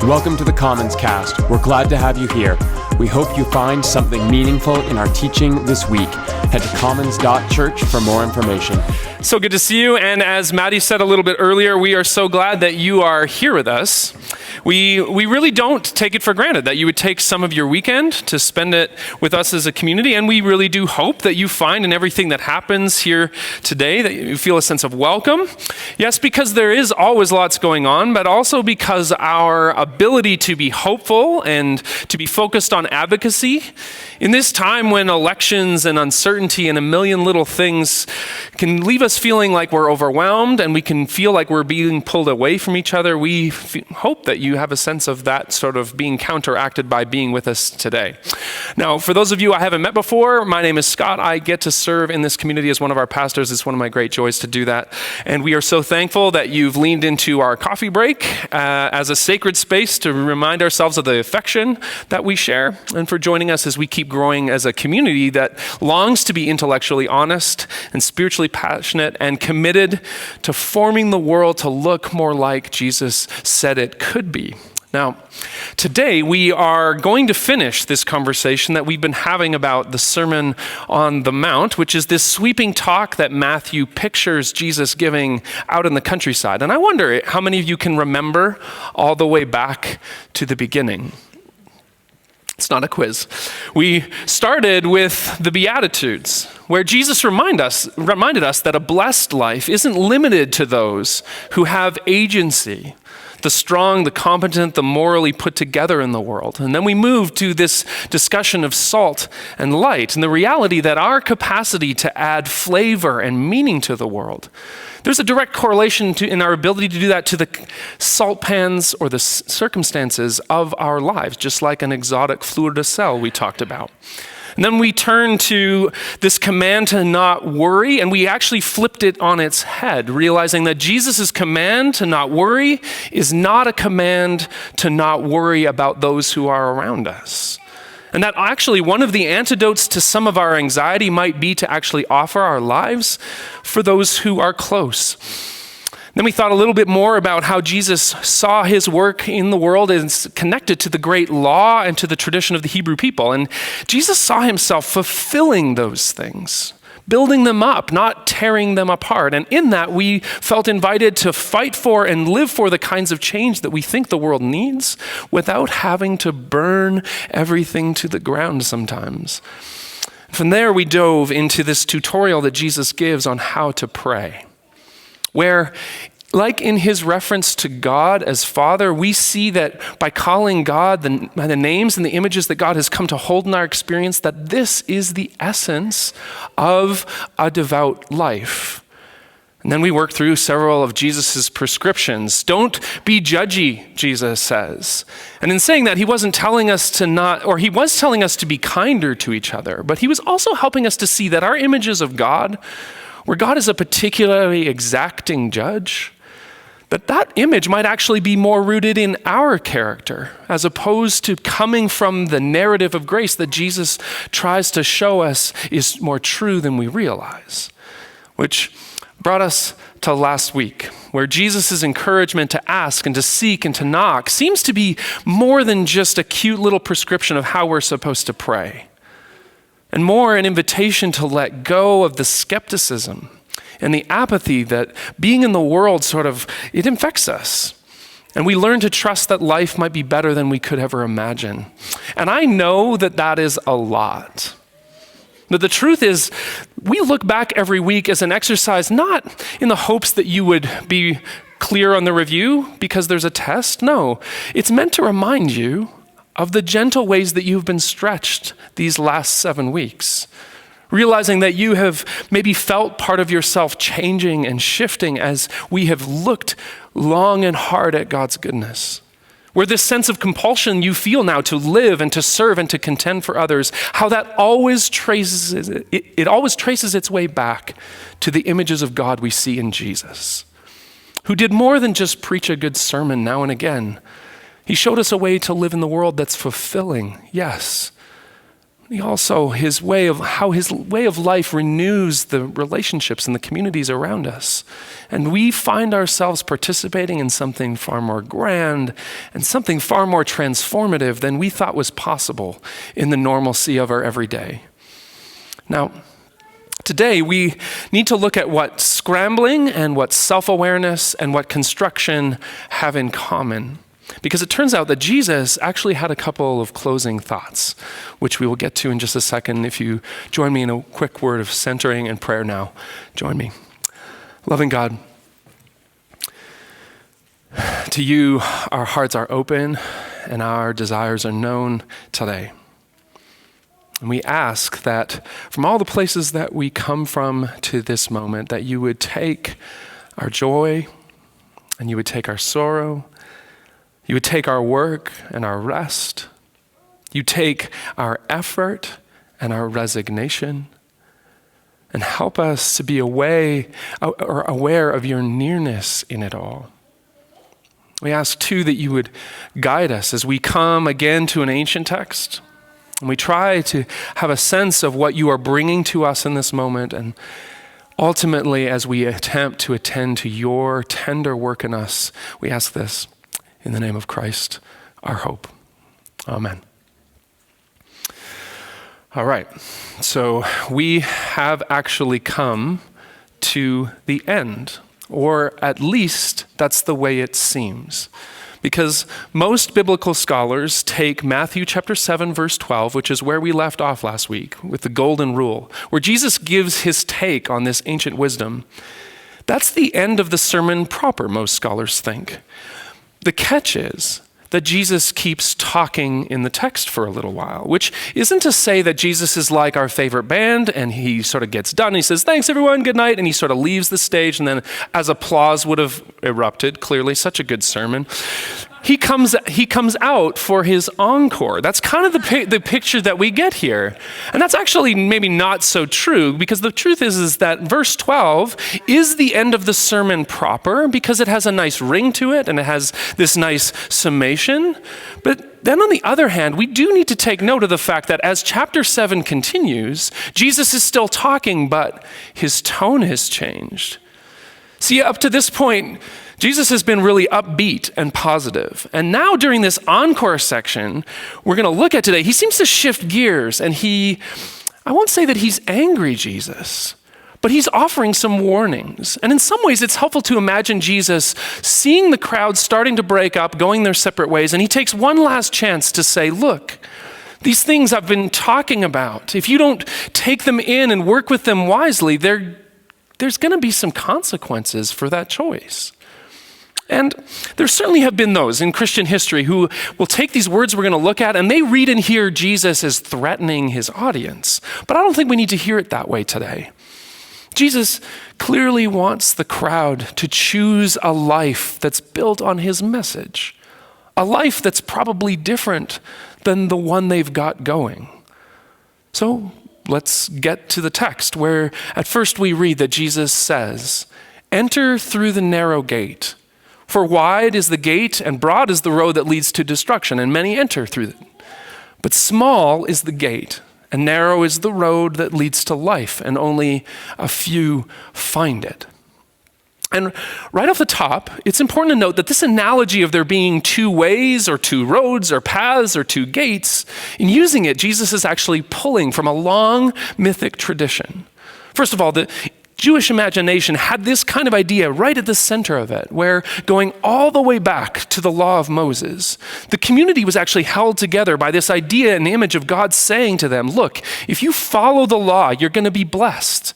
Welcome to the Commons Cast. We're glad to have you here. We hope you find something meaningful in our teaching this week. Head to commons.church for more information. So good to see you. And as Maddie said a little bit earlier, we are so glad that you are here with us. We really don't take it for granted that you would take some of your weekend to spend it with us as a community. And we really do hope that you find in everything that happens here today that you feel a sense of welcome. Yes, because there is always lots going on, but also because our ability to be hopeful and to be focused on advocacy in this time when elections and uncertainty and a million little things can leave us feeling like we're overwhelmed and we can feel like we're being pulled away from each other, we hope that you have a sense of that sort of being counteracted by being with us today. Now, for those of you I haven't met before, my name is Scott. I get to serve in this community as one of our pastors. It's one of my great joys to do that. And we are so thankful that you've leaned into our coffee break as a sacred space to remind ourselves of the affection that we share, and for joining us as we keep growing as a community that longs to be intellectually honest and spiritually passionate and committed to forming the world to look more like Jesus said it could be. Now, today we are going to finish this conversation that we've been having about the Sermon on the Mount, which is this sweeping talk that Matthew pictures Jesus giving out in the countryside. And I wonder how many of you can remember all the way back to the beginning. It's not a quiz. We started with the Beatitudes, where Jesus reminded us that a blessed life isn't limited to those who have agency, the strong, the competent, the morally put together in the world. And then we moved to this discussion of salt and light and the reality that our capacity to add flavor and meaning to the world, there's a direct correlation in our ability to do that to the salt pans or the circumstances of our lives, just like an exotic fleur de sel we talked about. And then we turned to this command to not worry, and we actually flipped it on its head, realizing that Jesus' command to not worry is not a command to not worry about those who are around us. And that actually one of the antidotes to some of our anxiety might be to actually offer our lives for those who are close. Then we thought a little bit more about how Jesus saw his work in the world as connected to the great law and to the tradition of the Hebrew people. And Jesus saw himself fulfilling those things, building them up, not tearing them apart. And in that, we felt invited to fight for and live for the kinds of change that we think the world needs without having to burn everything to the ground sometimes. From there, we dove into this tutorial that Jesus gives on how to pray, where, like in his reference to God as Father, we see that by calling God by the names and the images that God has come to hold in our experience, that this is the essence of a devout life. And then we work through several of Jesus's prescriptions. Don't be judgy, Jesus says. And in saying that, he wasn't telling us to not, or he was telling us to be kinder to each other, but he was also helping us to see that our images of God, where God is a particularly exacting judge, that image might actually be more rooted in our character as opposed to coming from the narrative of grace that Jesus tries to show us is more true than we realize. Which brought us to last week, where Jesus' encouragement to ask and to seek and to knock seems to be more than just a cute little prescription of how we're supposed to pray, and more an invitation to let go of the skepticism and the apathy that being in the world it infects us. And we learn to trust that life might be better than we could ever imagine. And I know that is a lot. But the truth is, we look back every week as an exercise, not in the hopes that you would be clear on the review because there's a test. No, it's meant to remind you of the gentle ways that you've been stretched these last 7 weeks. Realizing that you have maybe felt part of yourself changing and shifting as we have looked long and hard at God's goodness. Where this sense of compulsion you feel now to live and to serve and to contend for others, how that always traces its way back to the images of God we see in Jesus, who did more than just preach a good sermon now and again. He showed us a way to live in the world that's fulfilling, yes, His way of life renews the relationships and the communities around us. And we find ourselves participating in something far more grand and something far more transformative than we thought was possible in the normalcy of our everyday. Now, today we need to look at what scrambling and what self-awareness and what construction have in common. Because it turns out that Jesus actually had a couple of closing thoughts, which we will get to in just a second. If you join me in a quick word of centering and prayer now, join me. Loving God, to you our hearts are open and our desires are known today. And we ask that from all the places that we come from to this moment, that you would take our joy and you would take our sorrow. You would take our work and our rest. You take our effort and our resignation and help us to be aware of your nearness in it all. We ask too that you would guide us as we come again to an ancient text and we try to have a sense of what you are bringing to us in this moment, and ultimately as we attempt to attend to your tender work in us, we ask this in the name of Christ, our hope. Amen. All right, so we have actually come to the end, or at least that's the way it seems. Because most biblical scholars take Matthew chapter 7, verse 12, which is where we left off last week with the golden rule, where Jesus gives his take on this ancient wisdom. That's the end of the sermon proper, most scholars think. The catch is that Jesus keeps talking in the text for a little while, which isn't to say that Jesus is like our favorite band and he sort of gets done and he says, thanks everyone, good night, and he sort of leaves the stage, and then as applause would have erupted, clearly such a good sermon, he comes out for his encore. That's kind of the picture that we get here. And that's actually maybe not so true, because the truth is that verse 12 is the end of the sermon proper, because it has a nice ring to it and it has this nice summation. But then on the other hand, we do need to take note of the fact that as chapter 7 continues, Jesus is still talking, but his tone has changed. See, up to this point, Jesus has been really upbeat and positive. And now during this encore section we're going to look at today, he seems to shift gears, and I won't say that he's angry, Jesus, but he's offering some warnings. And in some ways it's helpful to imagine Jesus seeing the crowd starting to break up, going their separate ways, and he takes one last chance to say, look, these things I've been talking about, if you don't take them in and work with them wisely, there's going to be some consequences for that choice. And there certainly have been those in Christian history who will take these words we're going to look at and they read and hear Jesus as threatening his audience. But I don't think we need to hear it that way today. Jesus clearly wants the crowd to choose a life that's built on his message, a life that's probably different than the one they've got going. So let's get to the text, where at first we read that Jesus says, "Enter through the narrow gate. For wide is the gate and broad is the road that leads to destruction, and many enter through it. But small is the gate, and narrow is the road that leads to life, and only a few find it." And right off the top, it's important to note that this analogy of there being two ways or two roads or paths or two gates, in using it, Jesus is actually pulling from a long mythic tradition. First of all, the Jewish imagination had this kind of idea right at the center of it, where going all the way back to the law of Moses, the community was actually held together by this idea and image of God saying to them, look, if you follow the law, you're going to be blessed.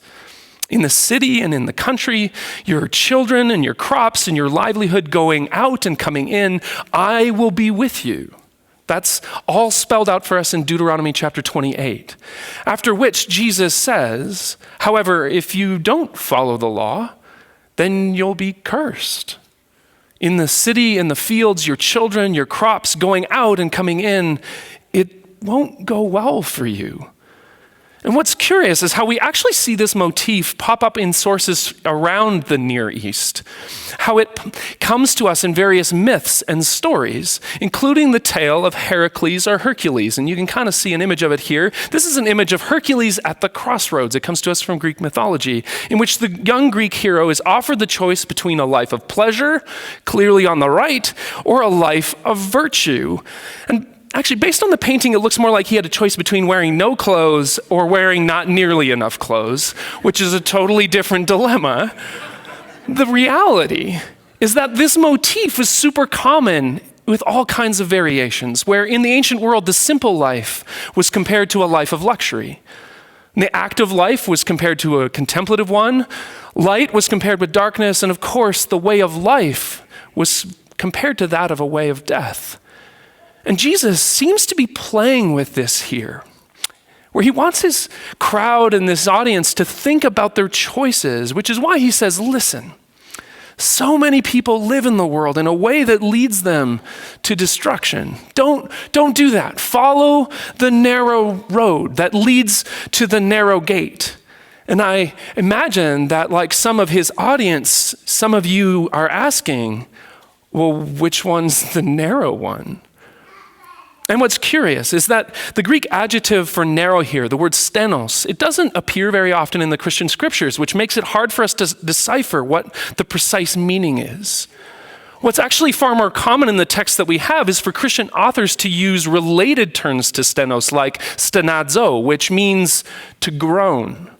In the city and in the country, your children and your crops and your livelihood going out and coming in, I will be with you. That's all spelled out for us in Deuteronomy chapter 28. After which Jesus says, however, if you don't follow the law, then you'll be cursed. In the city, in the fields, your children, your crops going out and coming in, it won't go well for you. And what's curious is how we actually see this motif pop up in sources around the Near East, how it comes to us in various myths and stories, including the tale of Heracles or Hercules. And you can kind of see an image of it here. This is an image of Hercules at the crossroads. It comes to us from Greek mythology, in which the young Greek hero is offered the choice between a life of pleasure, clearly on the right, or a life of virtue. And actually, based on the painting, it looks more like he had a choice between wearing no clothes or wearing not nearly enough clothes, which is a totally different dilemma. The reality is that this motif is super common with all kinds of variations, where in the ancient world, the simple life was compared to a life of luxury. The active life was compared to a contemplative one. Light was compared with darkness. And of course, the way of life was compared to that of a way of death. And Jesus seems to be playing with this here, where he wants his crowd and this audience to think about their choices, which is why he says, listen, so many people live in the world in a way that leads them to destruction. Don't do that. Follow the narrow road that leads to the narrow gate. And I imagine that, like some of his audience, some of you are asking, well, which one's the narrow one? And what's curious is that the Greek adjective for narrow here, the word stenos, it doesn't appear very often in the Christian scriptures, which makes it hard for us to decipher what the precise meaning is. What's actually far more common in the text that we have is for Christian authors to use related terms to stenos, like stenazo, which means to groan,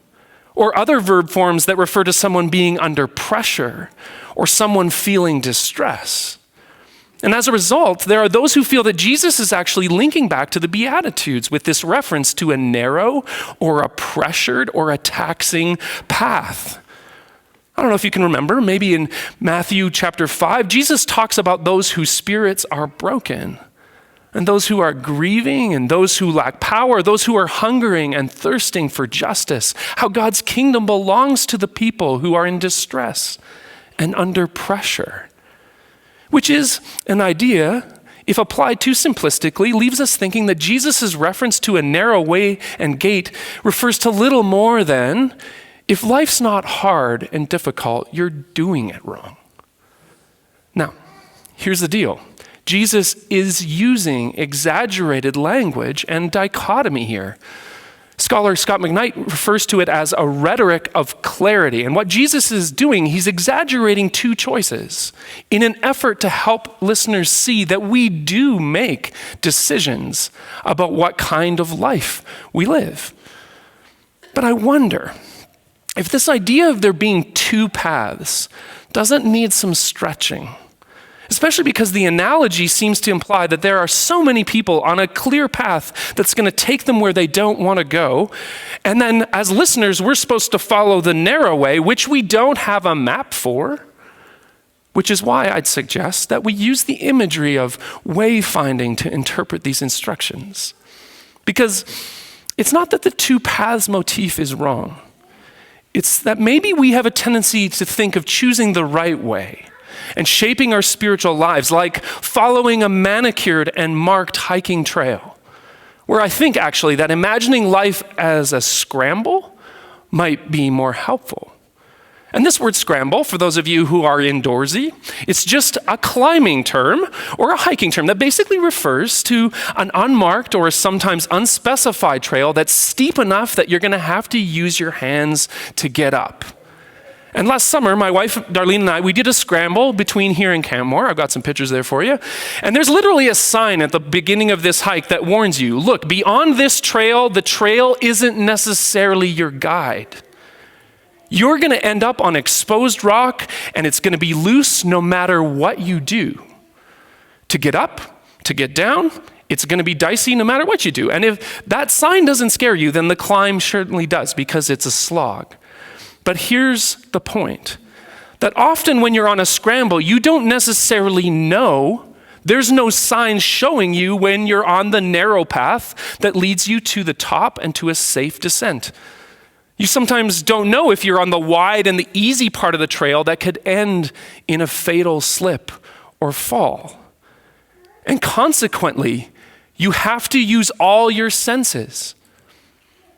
or other verb forms that refer to someone being under pressure or someone feeling distress. And as a result, there are those who feel that Jesus is actually linking back to the Beatitudes with this reference to a narrow or a pressured or a taxing path. I don't know if you can remember, maybe in Matthew chapter 5, Jesus talks about those whose spirits are broken, and those who are grieving, and those who lack power, those who are hungering and thirsting for justice, how God's kingdom belongs to the people who are in distress and under pressure. Which is an idea, if applied too simplistically, leaves us thinking that Jesus' reference to a narrow way and gate refers to little more than, if life's not hard and difficult, you're doing it wrong. Now, here's the deal. Jesus is using exaggerated language and dichotomy here. Scholar Scott McKnight refers to it as a rhetoric of clarity. And what Jesus is doing, he's exaggerating two choices in an effort to help listeners see that we do make decisions about what kind of life we live. But I wonder if this idea of there being two paths doesn't need some stretching. Especially because the analogy seems to imply that there are so many people on a clear path that's going to take them where they don't want to go. And then as listeners, we're supposed to follow the narrow way, which we don't have a map for, which is why I'd suggest that we use the imagery of wayfinding to interpret these instructions. Because it's not that the two paths motif is wrong. It's that maybe we have a tendency to think of choosing the right way and shaping our spiritual lives like following a manicured and marked hiking trail, where I think actually that imagining life as a scramble might be more helpful. And this word scramble, for those of you who are indoorsy, it's just a climbing term or a hiking term that basically refers to an unmarked or sometimes unspecified trail that's steep enough that you're going to have to use your hands to get up. And last summer, my wife, Darlene, and I, we did a scramble between here and Campmore. I've got some pictures there for you. And there's literally a sign at the beginning of this hike that warns you, look, beyond this trail, the trail isn't necessarily your guide. You're going to end up on exposed rock, and it's going to be loose no matter what you do. To get up, to get down, it's going to be dicey no matter what you do. And if that sign doesn't scare you, then the climb certainly does, because it's a slog. But here's the point, that often when you're on a scramble, you don't necessarily know. There's no sign showing you when you're on the narrow path that leads you to the top and to a safe descent. You sometimes don't know if you're on the wide and the easy part of the trail that could end in a fatal slip or fall. And consequently, you have to use all your senses.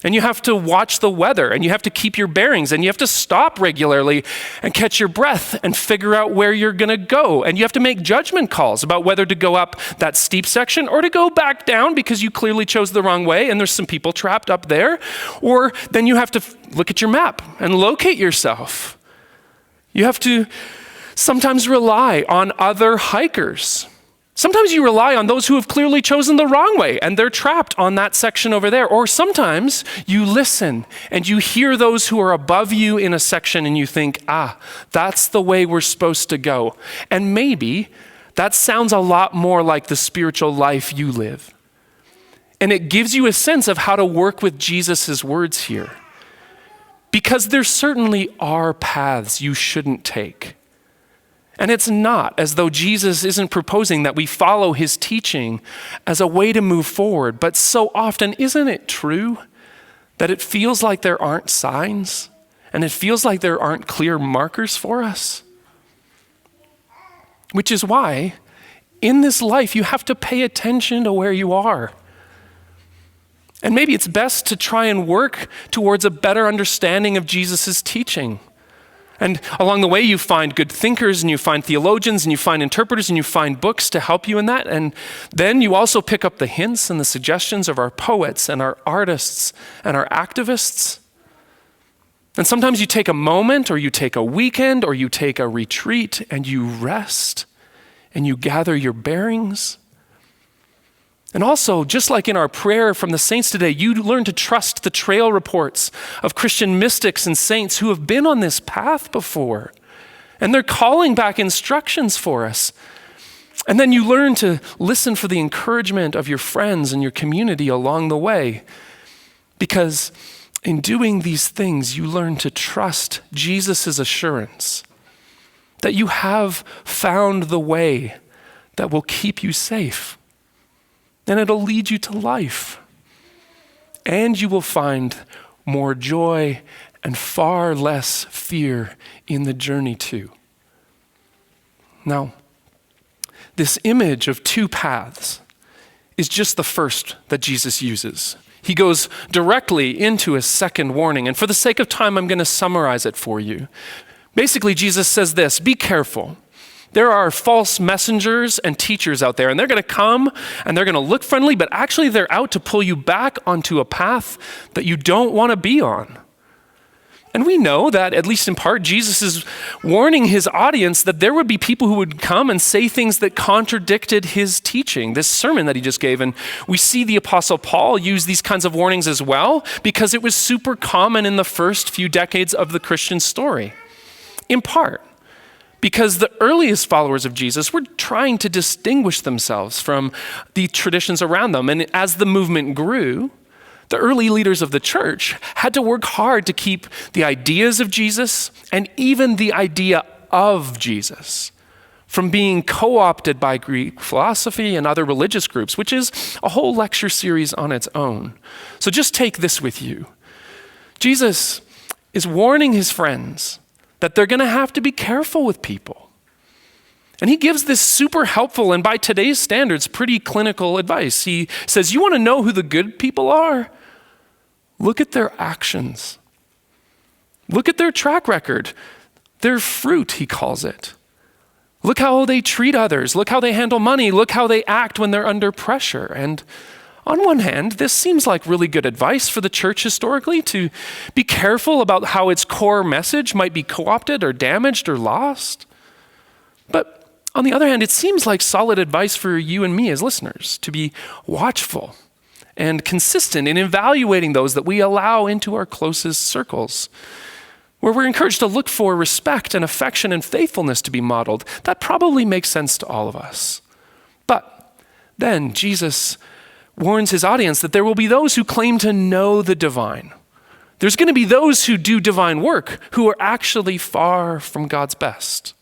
And you have to watch the weather, and you have to keep your bearings, and you have to stop regularly and catch your breath and figure out where you're going to go. And you have to make judgment calls about whether to go up that steep section or to go back down because you clearly chose the wrong way and there's some people trapped up there. Or then you have to look at your map and locate yourself. You have to sometimes rely on other hikers. Sometimes you rely on those who have clearly chosen the wrong way and they're trapped on that section over there. Or sometimes you listen and you hear those who are above you in a section and you think, that's the way we're supposed to go. And maybe that sounds a lot more like the spiritual life you live. And it gives you a sense of how to work with Jesus' words here. Because there certainly are paths you shouldn't take. And it's not as though Jesus isn't proposing that we follow his teaching as a way to move forward. But so often, isn't it true that it feels like there aren't signs and it feels like there aren't clear markers for us? Which is why in this life, you have to pay attention to where you are. And maybe it's best to try and work towards a better understanding of Jesus' teaching. And along the way, you find good thinkers and you find theologians and you find interpreters and you find books to help you in that. And then you also pick up the hints and the suggestions of our poets and our artists and our activists. And sometimes you take a moment or you take a weekend or you take a retreat and you rest and you gather your bearings. And also, just like in our prayer from the saints today, you learn to trust the trail reports of Christian mystics and saints who have been on this path before. And they're calling back instructions for us. And then you learn to listen for the encouragement of your friends and your community along the way. Because in doing these things, you learn to trust Jesus' assurance that you have found the way that will keep you safe. And it'll lead you to life. And you will find more joy and far less fear in the journey too. Now, this image of two paths is just the first that Jesus uses. He goes directly into a second warning. And for the sake of time, I'm going to summarize it for you. Basically, Jesus says this: be careful. There are false messengers and teachers out there, and they're going to come and they're going to look friendly, but actually they're out to pull you back onto a path that you don't want to be on. And we know that, at least in part, Jesus is warning his audience that there would be people who would come and say things that contradicted his teaching, this sermon that he just gave. And we see the Apostle Paul use these kinds of warnings as well, because it was super common in the first few decades of the Christian story, in part because the earliest followers of Jesus were trying to distinguish themselves from the traditions around them. And as the movement grew, the early leaders of the church had to work hard to keep the ideas of Jesus and even the idea of Jesus from being co-opted by Greek philosophy and other religious groups, which is a whole lecture series on its own. So just take this with you. Jesus is warning his friends that they're going to have to be careful with people. And he gives this super helpful and by today's standards, pretty clinical advice. He says, you want to know who the good people are? Look at their actions. Look at their track record. Their fruit, he calls it. Look how they treat others. Look how they handle money. Look how they act when they're under pressure. And on one hand, this seems like really good advice for the church historically, to be careful about how its core message might be co-opted or damaged or lost. But on the other hand, it seems like solid advice for you and me as listeners, to be watchful and consistent in evaluating those that we allow into our closest circles, where we're encouraged to look for respect and affection and faithfulness to be modeled. That probably makes sense to all of us. But then Jesus warns his audience that there will be those who claim to know the divine. There's going to be those who do divine work who are actually far from God's best.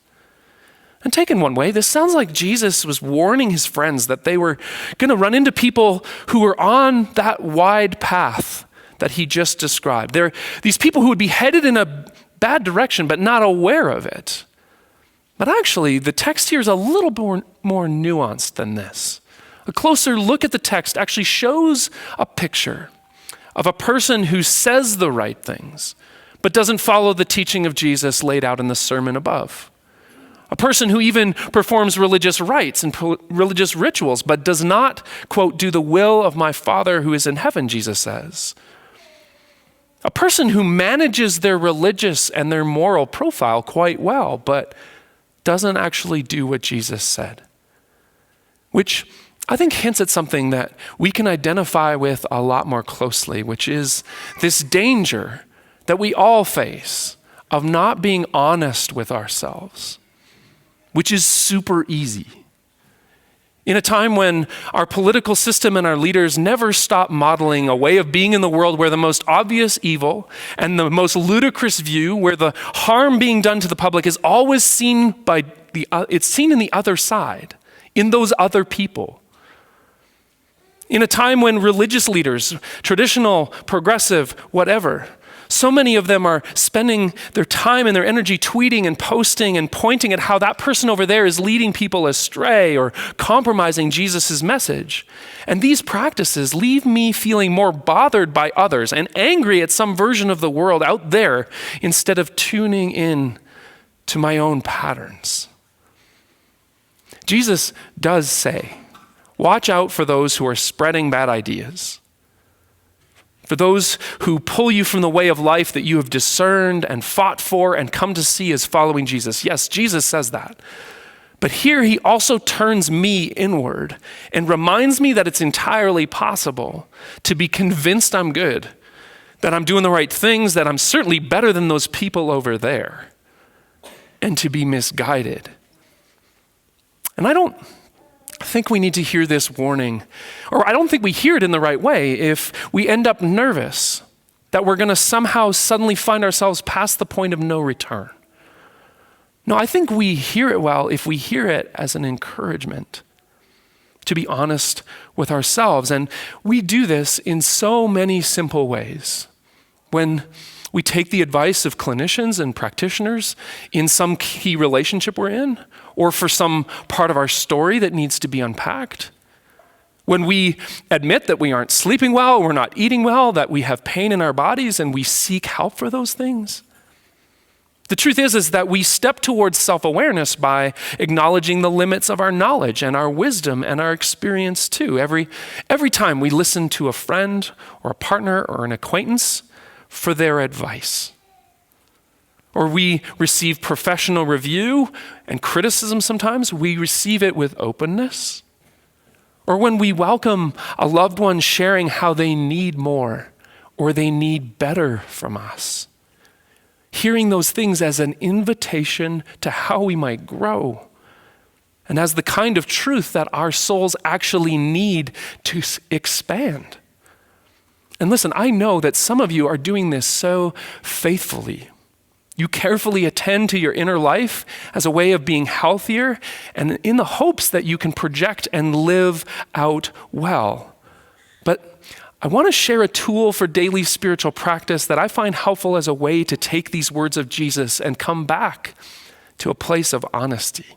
And taken one way, this sounds like Jesus was warning his friends that they were going to run into people who were on that wide path that he just described. They're these people who would be headed in a bad direction but not aware of it. But actually, the text here is a little more nuanced than this. A closer look at the text actually shows a picture of a person who says the right things, but doesn't follow the teaching of Jesus laid out in the sermon above. A person who even performs religious rites and religious rituals, but does not, quote, do the will of my Father who is in heaven, Jesus says. A person who manages their religious and their moral profile quite well, but doesn't actually do what Jesus said. Which I think hints at something that we can identify with a lot more closely, which is this danger that we all face of not being honest with ourselves, which is super easy. In a time when our political system and our leaders never stop modeling a way of being in the world where the most obvious evil and the most ludicrous view, where the harm being done to the public is always seen it's seen in the other side, in those other people. In a time when religious leaders, traditional, progressive, whatever, so many of them are spending their time and their energy tweeting and posting and pointing at how that person over there is leading people astray or compromising Jesus' message. And these practices leave me feeling more bothered by others and angry at some version of the world out there instead of tuning in to my own patterns. Jesus does say, watch out for those who are spreading bad ideas, for those who pull you from the way of life that you have discerned and fought for and come to see as following Jesus. Yes, Jesus says that. But here he also turns me inward and reminds me that it's entirely possible to be convinced I'm good, that I'm doing the right things, that I'm certainly better than those people over there, and to be misguided. And I don't think we need to hear this warning, or I don't think we hear it in the right way if we end up nervous that we're going to somehow suddenly find ourselves past the point of no return. No, I think we hear it well if we hear it as an encouragement to be honest with ourselves. And we do this in so many simple ways. When we take the advice of clinicians and practitioners in some key relationship we're in, or for some part of our story that needs to be unpacked. When we admit that we aren't sleeping well, we're not eating well, that we have pain in our bodies, and we seek help for those things. The truth is that we step towards self-awareness by acknowledging the limits of our knowledge and our wisdom and our experience too. Every time we listen to a friend or a partner or an acquaintance for their advice, or we receive professional review and criticism sometimes, we receive it with openness. Or when we welcome a loved one sharing how they need more or they need better from us, hearing those things as an invitation to how we might grow and as the kind of truth that our souls actually need to expand. And listen, I know that some of you are doing this so faithfully. You carefully attend to your inner life as a way of being healthier and in the hopes that you can project and live out well. But I want to share a tool for daily spiritual practice that I find helpful as a way to take these words of Jesus and come back to a place of honesty.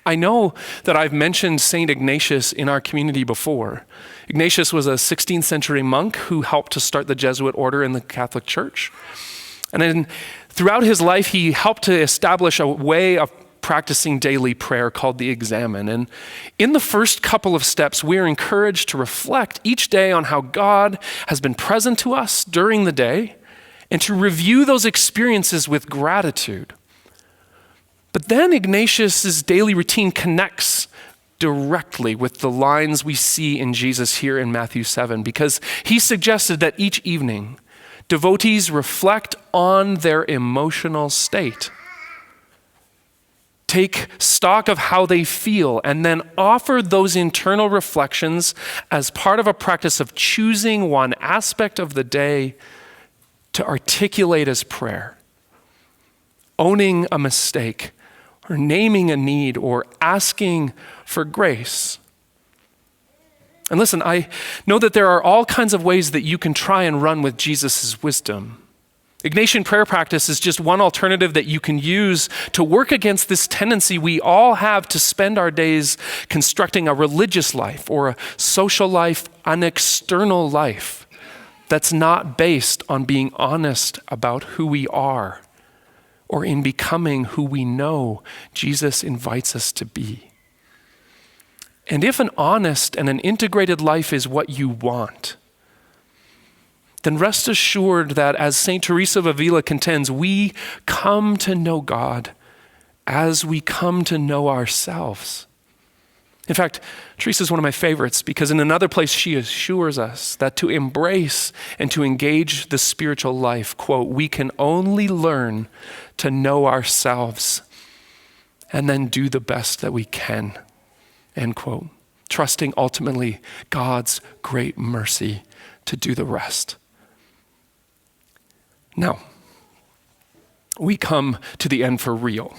I know that I've mentioned St. Ignatius in our community before. Ignatius was a 16th century monk who helped to start the Jesuit order in the Catholic Church. And then throughout his life, he helped to establish a way of practicing daily prayer called the Examen. And in the first couple of steps, we are encouraged to reflect each day on how God has been present to us during the day and to review those experiences with gratitude. But then Ignatius's daily routine connects directly with the lines we see in Jesus here in Matthew 7, because he suggested that each evening, devotees reflect on their emotional state, take stock of how they feel, and then offer those internal reflections as part of a practice of choosing one aspect of the day to articulate as prayer, owning a mistake, or naming a need, or asking for grace. And listen, I know that there are all kinds of ways that you can try and run with Jesus' wisdom. Ignatian prayer practice is just one alternative that you can use to work against this tendency we all have to spend our days constructing a religious life or a social life, an external life that's not based on being honest about who we are or in becoming who we know Jesus invites us to be. And if an honest and an integrated life is what you want, then rest assured that, as St. Teresa of Avila contends, we come to know God as we come to know ourselves. In fact, Teresa is one of my favorites because in another place she assures us that to embrace and to engage the spiritual life, quote, we can only learn to know ourselves and then do the best that we can, end quote, trusting ultimately God's great mercy to do the rest. Now, we come to the end for real.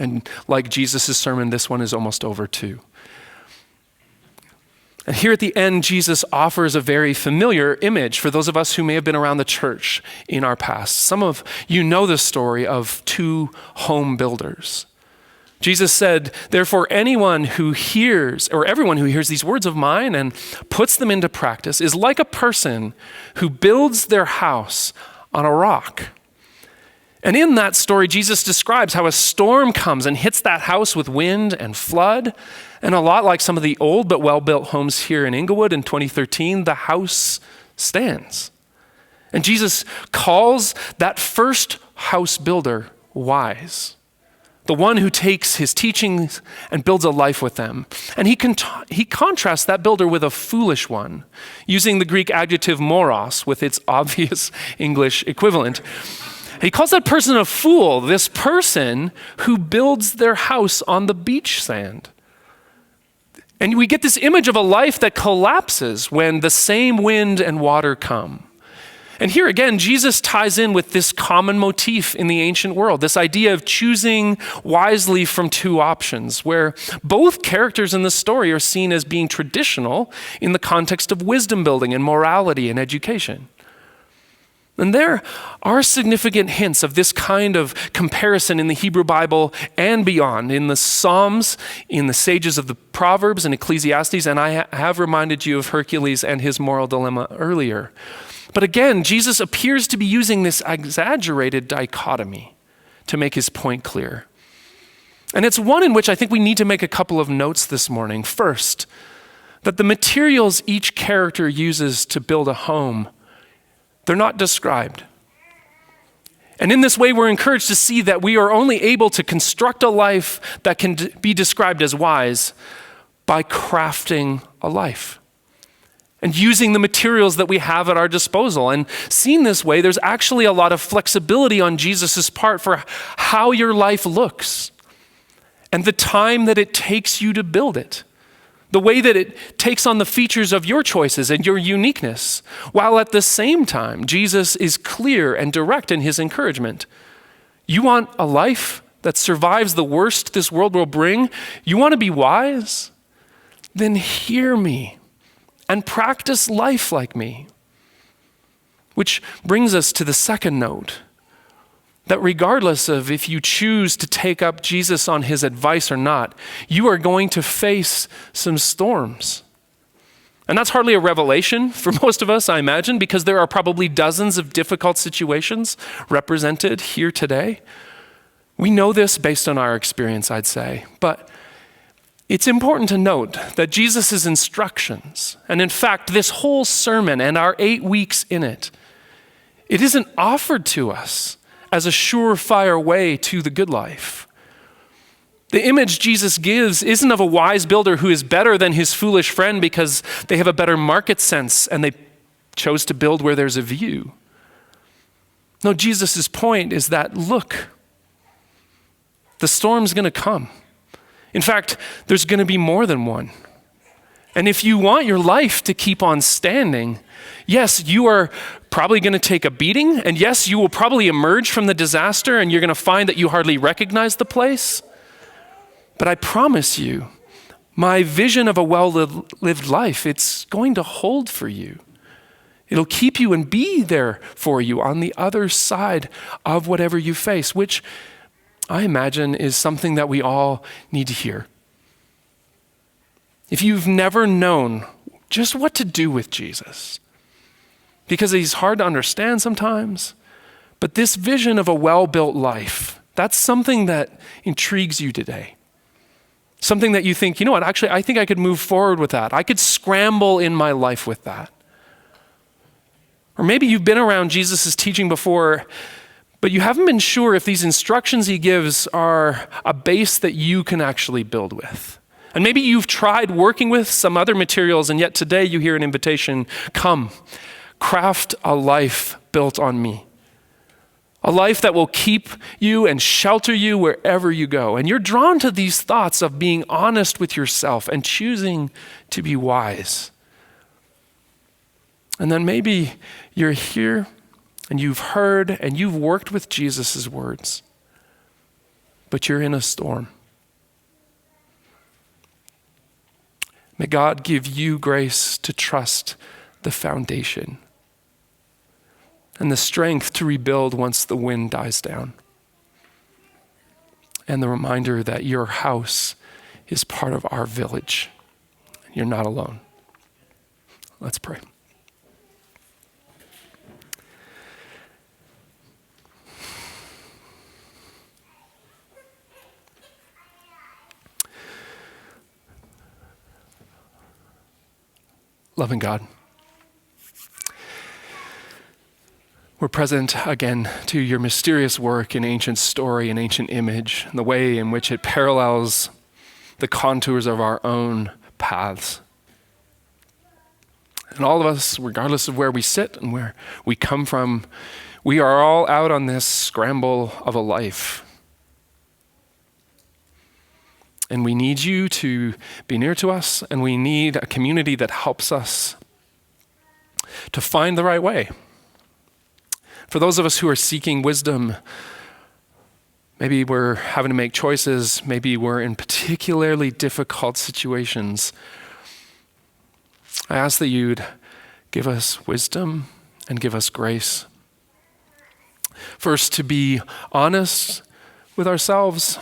And like Jesus' sermon, this one is almost over too. And here at the end, Jesus offers a very familiar image for those of us who may have been around the church in our past. Some of you know the story of two home builders. Jesus said, therefore, everyone who hears these words of mine and puts them into practice is like a person who builds their house on a rock. And in that story, Jesus describes how a storm comes and hits that house with wind and flood. And a lot like some of the old but well-built homes here in Inglewood in 2013, the house stands. And Jesus calls that first house builder wise, the one who takes his teachings and builds a life with them. And he contrasts that builder with a foolish one, using the Greek adjective moros with its obvious English equivalent. He calls that person a fool, this person who builds their house on the beach sand. And we get this image of a life that collapses when the same wind and water come. And here again, Jesus ties in with this common motif in the ancient world, this idea of choosing wisely from two options, where both characters in the story are seen as being traditional in the context of wisdom building and morality and education. And there are significant hints of this kind of comparison in the Hebrew Bible and beyond, in the Psalms, in the sages of the Proverbs and Ecclesiastes, and I have reminded you of Hercules and his moral dilemma earlier. But again, Jesus appears to be using this exaggerated dichotomy to make his point clear. And it's one in which I think we need to make a couple of notes this morning. First, that the materials each character uses to build a home, they're not described. And in this way, we're encouraged to see that we are only able to construct a life that can be described as wise by crafting a life and using the materials that we have at our disposal. And seen this way, there's actually a lot of flexibility on Jesus' part for how your life looks and the time that it takes you to build it. The way that it takes on the features of your choices and your uniqueness, while at the same time, Jesus is clear and direct in his encouragement. You want a life that survives the worst this world will bring? You want to be wise? Then hear me and practice life like me. Which brings us to the second note, that regardless of if you choose to take up Jesus on his advice or not, you are going to face some storms. And that's hardly a revelation for most of us, I imagine, because there are probably dozens of difficult situations represented here today. We know this based on our experience, I'd say. But it's important to note that Jesus' instructions, and in fact, this whole sermon and our 8 weeks in it isn't offered to us as a surefire way to the good life. The image Jesus gives isn't of a wise builder who is better than his foolish friend because they have a better market sense and they chose to build where there's a view. No, Jesus' point is that, look, the storm's going to come. In fact, there's going to be more than one. And if you want your life to keep on standing, yes, you are probably going to take a beating, and yes, you will probably emerge from the disaster and you're going to find that you hardly recognize the place. But I promise you, my vision of a well-lived life, it's going to hold for you. It'll keep you and be there for you on the other side of whatever you face, which I imagine is something that we all need to hear. If you've never known just what to do with Jesus, because he's hard to understand sometimes. But this vision of a well-built life, that's something that intrigues you today. Something that you think, you know what, actually, I think I could move forward with that. I could scramble in my life with that. Or maybe you've been around Jesus' teaching before, but you haven't been sure if these instructions he gives are a base that you can actually build with. And maybe you've tried working with some other materials, and yet today you hear an invitation, come, craft a life built on me. A life that will keep you and shelter you wherever you go. And you're drawn to these thoughts of being honest with yourself and choosing to be wise. And then maybe you're here and you've heard and you've worked with Jesus' words, but you're in a storm. May God give you grace to trust the foundation and the strength to rebuild once the wind dies down. And the reminder that your house is part of our village. You're not alone. Let's pray. Loving God, we're present again to your mysterious work in ancient story and ancient image, and the way in which it parallels the contours of our own paths. And all of us, regardless of where we sit and where we come from, we are all out on this scramble of a life. And we need you to be near to us, and we need a community that helps us to find the right way. For those of us who are seeking wisdom, maybe we're having to make choices, maybe we're in particularly difficult situations. I ask that you'd give us wisdom and give us grace. First, to be honest with ourselves,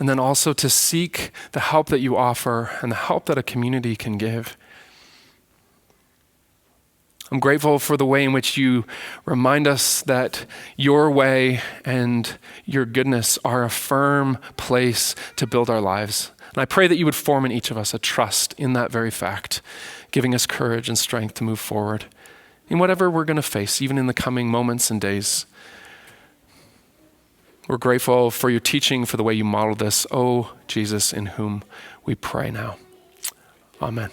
and then also to seek the help that you offer and the help that a community can give. I'm grateful for the way in which you remind us that your way and your goodness are a firm place to build our lives. And I pray that you would form in each of us a trust in that very fact, giving us courage and strength to move forward in whatever we're going to face, even in the coming moments and days. We're grateful for your teaching, for the way you modeled this. Oh, Jesus, in whom we pray now. Amen.